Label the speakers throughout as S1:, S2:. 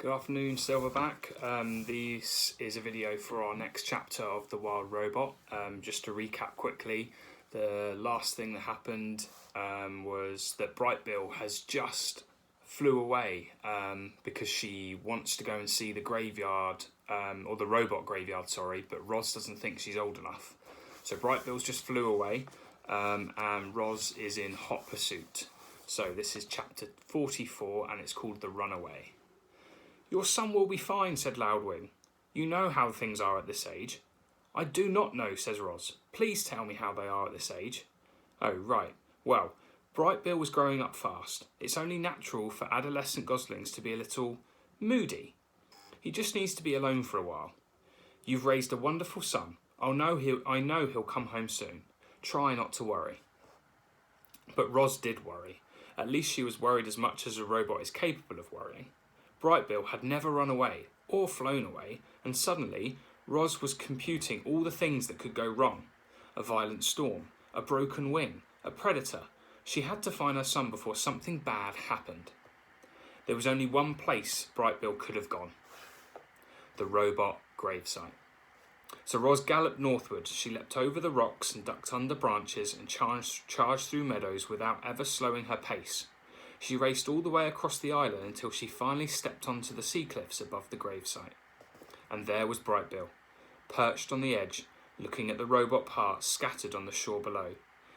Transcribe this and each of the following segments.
S1: Good afternoon, Silverback. This is a video for our next chapter of The Wild Robot. Just to recap quickly, the last thing that happened was that Brightbill has just flew away because she wants to go and see the graveyard, or the robot graveyard, sorry, but Roz doesn't think she's old enough. So Brightbill's just flew away and Roz is in hot pursuit. So this is chapter 44 and it's called The Runaway. "Your son will be fine," said Loudwing. "You know how things are at this age." "I do not know," says Roz. "Please tell me how they are at this age." "Oh, right. Well, Brightbill was growing up fast. It's only natural for adolescent goslings to be a little moody. He just needs to be alone for a while. You've raised a wonderful son. I know he'll come home soon. Try not to worry." But Roz did worry. At least she was worried as much as a robot is capable of worrying. Brightbill had never run away or flown away, and suddenly Roz was computing all the things that could go wrong. A violent storm, a broken wing, a predator. She had to find her son before something bad happened. There was only one place Brightbill could have gone: the robot gravesite. So Roz galloped northward. She leapt over the rocks and ducked under branches and charged through meadows without ever slowing her pace. She raced all the way across the island until she finally stepped onto the sea cliffs above the gravesite. And there was Brightbill, perched on the edge, looking at the robot parts scattered on the shore below.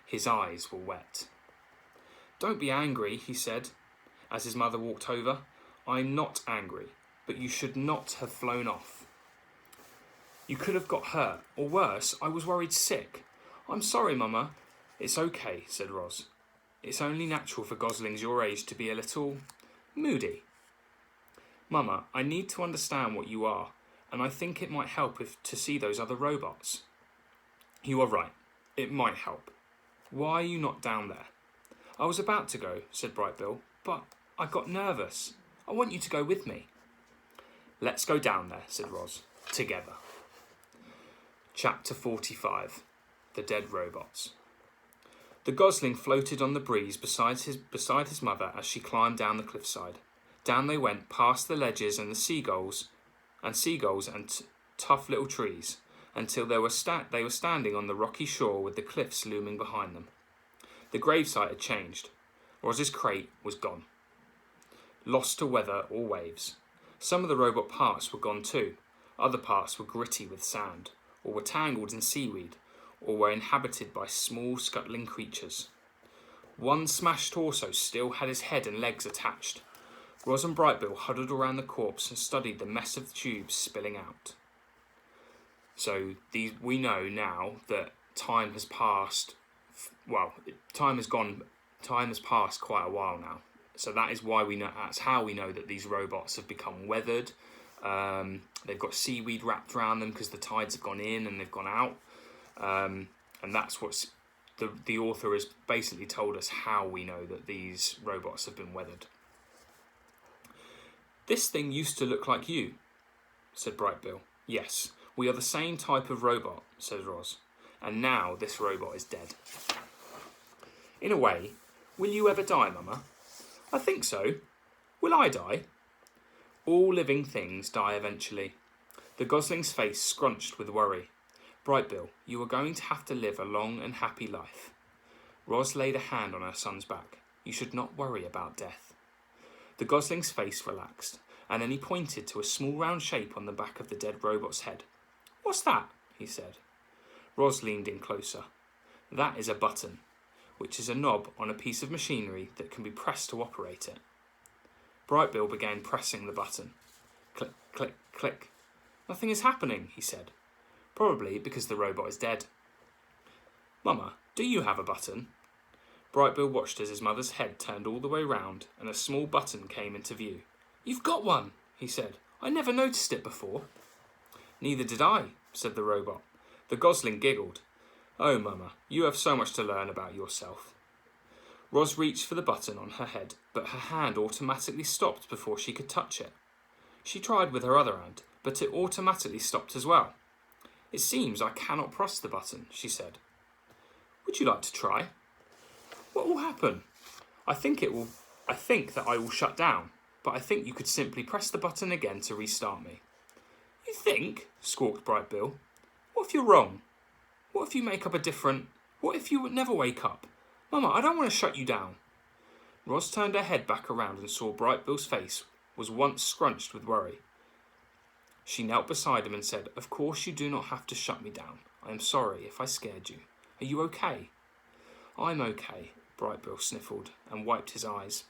S1: His eyes were wet. "Don't be angry," he said, as his mother walked over. "I'm not angry, but you should not have flown off. You could have got hurt, or worse, I was worried sick." "I'm sorry, Mama." "It's okay," said Roz. "It's only natural for goslings your age to be a little moody. Mama, I need to understand what you are, and I think it might help to see those other robots." "You are right. It might help. Why are you not down there?" "I was about to go," said Brightbill, "but I got nervous. I want you to go with me." "Let's go down there," said Roz, "together." Chapter 45. The Dead Robots. The gosling floated on the breeze beside his mother as she climbed down the cliffside. Down they went, past the ledges and the seagulls and tough little trees, until they were standing on the rocky shore with the cliffs looming behind them. The gravesite had changed. Roz's crate was gone, lost to weather or waves. Some of the robot parts were gone too. Other parts were gritty with sand, or were tangled in seaweed, or were inhabited by small scuttling creatures. One smashed torso still had his head and legs attached. Roz and Brightbill huddled around the corpse and studied the mess of tubes spilling out. So we know now that time has passed. Well, time has passed quite a while now. So that is why we know. That's how we know that these robots have become weathered. They've got seaweed wrapped around them because the tides have gone in and they've gone out. And that's what the author has basically told us how we know that these robots have been weathered. "This thing used to look like you," said Brightbill. "Yes, we are the same type of robot," said Roz. "And now this robot is dead." "In a way, will you ever die, Mama?" "I think so. Will I die?" "All living things die eventually." The gosling's face scrunched with worry. "Brightbill, you are going to have to live a long and happy life." Roz laid a hand on her son's back. "You should not worry about death." The gosling's face relaxed, and then he pointed to a small round shape on the back of the dead robot's head. "What's that?" he said. Roz leaned in closer. "That is a button, which is a knob on a piece of machinery that can be pressed to operate it." Brightbill began pressing the button. Click, click, click. "Nothing is happening," he said. "Probably because the robot is dead." "Mama, do you have a button?" Brightbill watched as his mother's head turned all the way round and a small button came into view. "You've got one," he said. "I never noticed it before." "Neither did I," said the robot. The gosling giggled. "Oh, Mama, you have so much to learn about yourself." Roz reached for the button on her head, but her hand automatically stopped before she could touch it. She tried with her other hand, but it automatically stopped as well. "It seems I cannot press the button," she said. "Would you like to try?" "What will happen?" I think that I will shut down." but I think you could simply press the button again to restart me." "You think?" squawked Bright Bill. "What if you're wrong? What if you make up a different... What if you never wake up? Mama, I don't want to shut you down." Roz turned her head back around and saw Bright Bill's face was once scrunched with worry. She knelt beside him and said, "Of course you do not have to shut me down. I am sorry if I scared you. Are you okay?" "I'm okay," Bright Bill sniffled and wiped his eyes.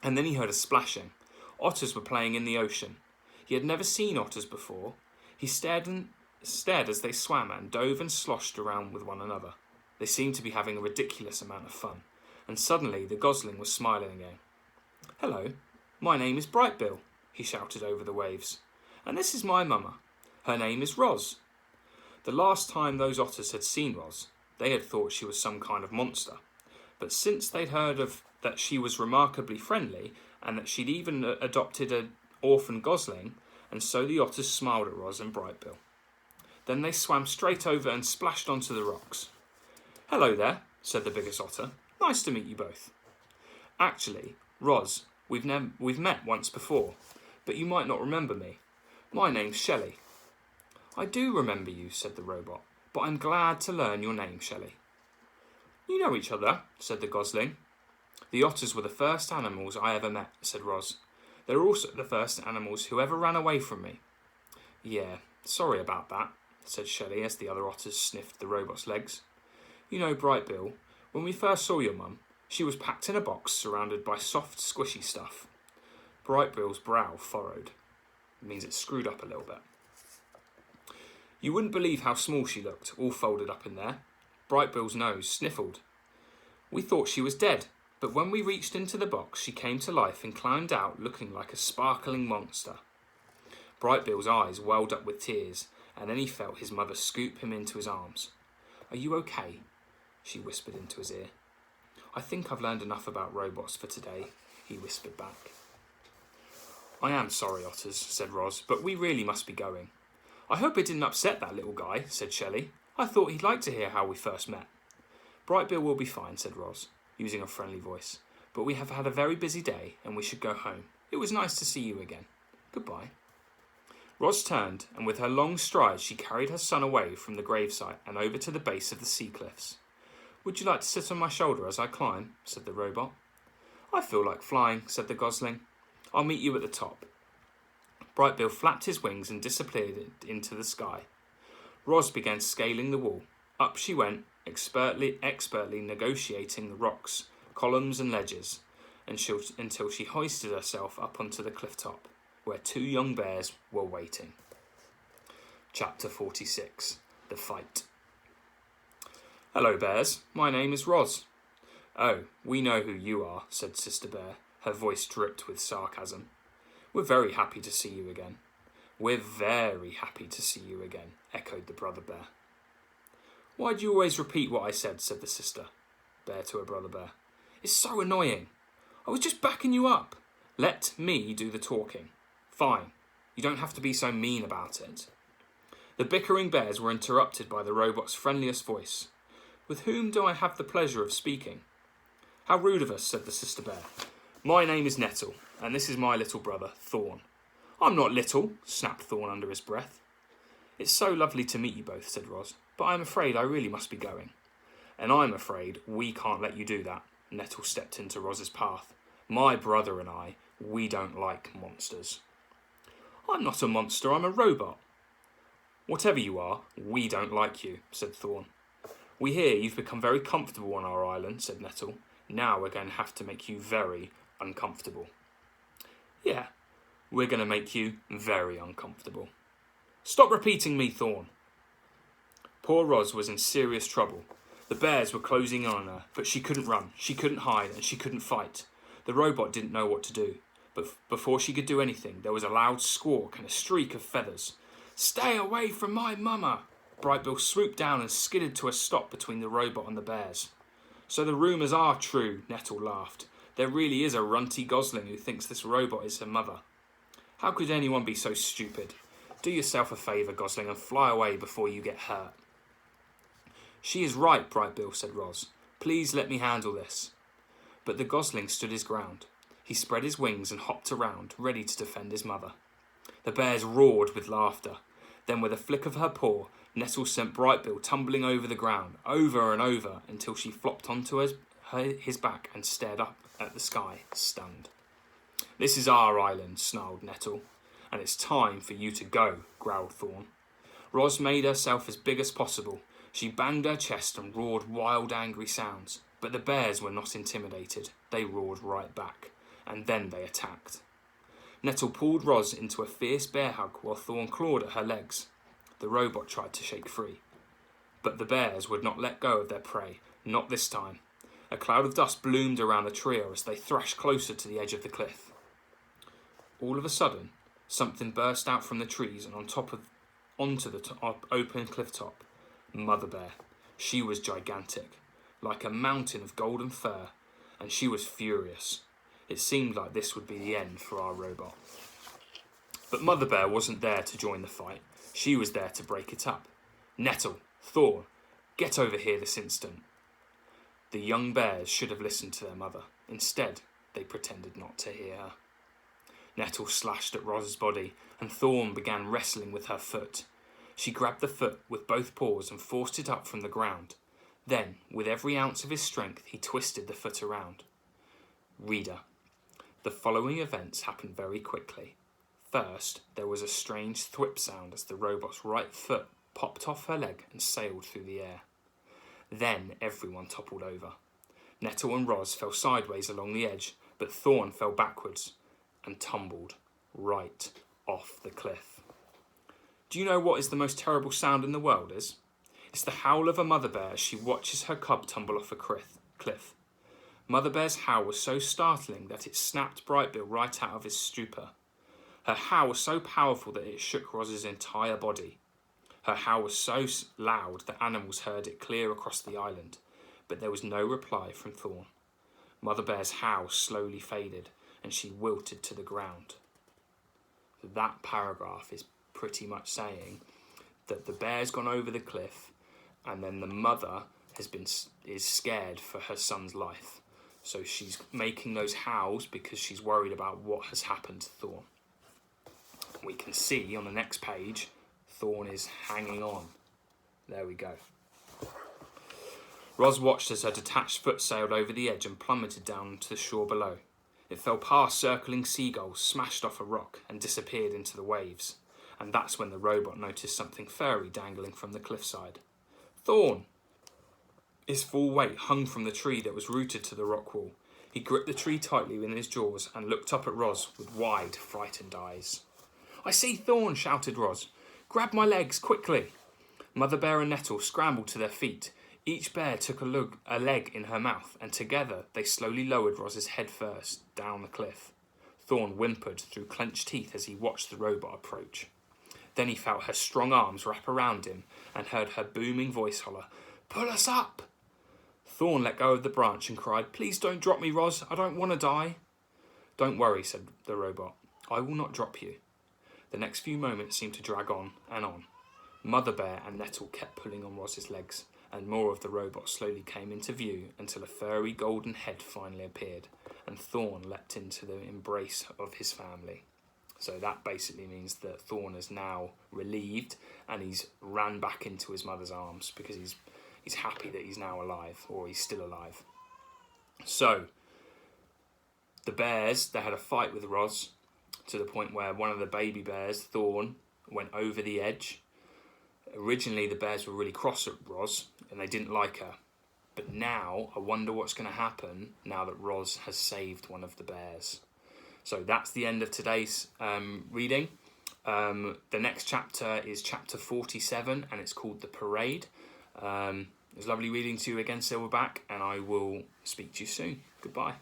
S1: And then he heard a splashing. Otters were playing in the ocean. He had never seen otters before. He stared as they swam and dove and sloshed around with one another. They seemed to be having a ridiculous amount of fun. And suddenly the gosling was smiling again. "Hello, my name is Bright Bill," he shouted over the waves. "And this is my mama. Her name is Roz." The last time those otters had seen Roz, they had thought she was some kind of monster. But since they'd heard that she was remarkably friendly and that she'd even adopted an orphan gosling, and so the otters smiled at Roz and Bright Bill. Then they swam straight over and splashed onto the rocks. "Hello there," said the biggest otter. "Nice to meet you both. Actually, Roz, we've met once before, but you might not remember me. My name's Shelley." "I do remember you," said the robot, "but I'm glad to learn your name, Shelley." "You know each other," said the gosling. "The otters were the first animals I ever met," said Roz. "They were also the first animals who ever ran away from me." "Yeah, sorry about that," said Shelley as the other otters sniffed the robot's legs. "You know, Bright Bill, when we first saw your mum, she was packed in a box surrounded by soft, squishy stuff." Bright Bill's brow furrowed. It means it screwed up a little bit. "You wouldn't believe how small she looked, all folded up in there." Bright Bill's nose sniffled. "We thought she was dead, but when we reached into the box, she came to life and climbed out looking like a sparkling monster." Bright Bill's eyes welled up with tears, and then he felt his mother scoop him into his arms. "Are you okay?" she whispered into his ear. "I think I've learned enough about robots for today," he whispered back. "I am sorry, otters," said Roz, "but we really must be going." "I hope it didn't upset that little guy," said Shelley. "I thought he'd like to hear how we first met." "Bright Bill will be fine," said Roz, using a friendly voice. "But we have had a very busy day and we should go home. It was nice to see you again. Goodbye." Roz turned, and with her long strides she carried her son away from the gravesite and over to the base of the sea cliffs. "Would you like to sit on my shoulder as I climb?" said the robot. "I feel like flying," said the gosling. "I'll meet you at the top." Bright Bill flapped his wings and disappeared into the sky. Roz began scaling the wall. Up she went, expertly negotiating the rocks, columns and ledges, until she hoisted herself up onto the cliff top, where two young bears were waiting. Chapter 46. The Fight. "Hello, bears. My name is Roz." "Oh, we know who you are," said Sister Bear. Her voice dripped with sarcasm. "We're very happy to see you again." "We're very happy to see you again," echoed the brother bear. "Why do you always repeat what I said?" said the sister bear to her brother bear. "It's so annoying. I was just backing you up." "Let me do the talking." "Fine. You don't have to be so mean about it." The bickering bears were interrupted by the robot's friendliest voice. "With whom do I have the pleasure of speaking?" "How rude of us," said the sister bear. "My name is Nettle, and this is my little brother, Thorn." "I'm not little," snapped Thorn under his breath. "It's so lovely to meet you both," said Roz, "but I'm afraid I really must be going." "And I'm afraid we can't let you do that." Nettle stepped into Roz's path. "My brother and I, we don't like monsters." "I'm not a monster, I'm a robot." "Whatever you are, we don't like you," said Thorn. "We hear you've become very comfortable on our island," said Nettle. "Now we're going to have to make you very uncomfortable." "Yeah, we're going to make you very uncomfortable." "Stop repeating me, Thorn." Poor Roz was in serious trouble. The bears were closing in on her, but she couldn't run, she couldn't hide, and she couldn't fight. The robot didn't know what to do, but before she could do anything, there was a loud squawk and a streak of feathers. "Stay away from my mama!" Bright Bill swooped down and skidded to a stop between the robot and the bears. "So the rumours are true," Nettle laughed. "There really is a runty gosling who thinks this robot is her mother. How could anyone be so stupid? Do yourself a favour, gosling, and fly away before you get hurt." "She is right," Bright Bill said Roz. "Please let me handle this." But the gosling stood his ground. He spread his wings and hopped around, ready to defend his mother. The bears roared with laughter. Then with a flick of her paw, Nettle sent Brightbill tumbling over the ground, over and over, until she flopped onto his back and stared up at the sky, stunned. "This is our island," snarled Nettle. "And it's time for you to go," growled Thorn. Roz made herself as big as possible. She banged her chest and roared wild, angry sounds. But the bears were not intimidated. They roared right back. And then they attacked. Nettle pulled Roz into a fierce bear hug while Thorn clawed at her legs. The robot tried to shake free. But the bears would not let go of their prey, not this time. A cloud of dust bloomed around the trio as they thrashed closer to the edge of the cliff. All of a sudden, something burst out from the trees and onto the open cliff top. Mother Bear. She was gigantic, like a mountain of golden fur, and she was furious. It seemed like this would be the end for our robot. But Mother Bear wasn't there to join the fight. She was there to break it up. "Nettle, Thorn, get over here this instant." The young bears should have listened to their mother. Instead, they pretended not to hear her. Nettle slashed at Roz's body, and Thorn began wrestling with her foot. She grabbed the foot with both paws and forced it up from the ground. Then, with every ounce of his strength, he twisted the foot around. Reader, the following events happened very quickly. First, there was a strange thwip sound as the robot's right foot popped off her leg and sailed through the air. Then everyone toppled over. Nettle and Roz fell sideways along the edge, but Thorn fell backwards and tumbled right off the cliff. Do you know what is the most terrible sound in the world is? It's the howl of a mother bear as she watches her cub tumble off a cliff. Mother Bear's howl was so startling that it snapped Brightbill right out of his stupor. Her howl was so powerful that it shook Roz's entire body. Her howl was so loud that animals heard it clear across the island, but there was no reply from Thorn. Mother Bear's howl slowly faded, and she wilted to the ground. That paragraph is pretty much saying that the bear's gone over the cliff, and then the mother is scared for her son's life. So she's making those howls because she's worried about what has happened to Thorn. We can see on the next page, Thorn is hanging on. There we go. Roz watched as her detached foot sailed over the edge and plummeted down to the shore below. It fell past circling seagulls, smashed off a rock, and disappeared into the waves. And that's when the robot noticed something furry dangling from the cliffside. Thorn! His full weight hung from the tree that was rooted to the rock wall. He gripped the tree tightly in his jaws and looked up at Roz with wide, frightened eyes. "I see Thorn," shouted Roz. "Grab my legs, quickly!" Mother Bear and Nettle scrambled to their feet. Each bear took a leg in her mouth, and together they slowly lowered Roz's head first down the cliff. Thorn whimpered through clenched teeth as he watched the robot approach. Then he felt her strong arms wrap around him and heard her booming voice holler, "Pull us up!" Thorn let go of the branch and cried, "Please don't drop me, Roz. I don't want to die." "Don't worry," said the robot. "I will not drop you." The next few moments seemed to drag on and on. Mother Bear and Nettle kept pulling on Roz's legs, and more of the robot slowly came into view until a furry golden head finally appeared, and Thorn leapt into the embrace of his family. So that basically means that Thorn is now relieved and he's ran back into his mother's arms because he's happy that he's now alive, or he's still alive. So the bears, they had a fight with Roz to the point where one of the baby bears, Thorn, went over the edge. Originally the bears were really cross at Roz and they didn't like her. But now I wonder what's going to happen now that Roz has saved one of the bears. So that's the end of today's reading. The next chapter is chapter 47 and it's called The Parade. It was lovely reading to you again, Silverback, and I will speak to you soon. Goodbye.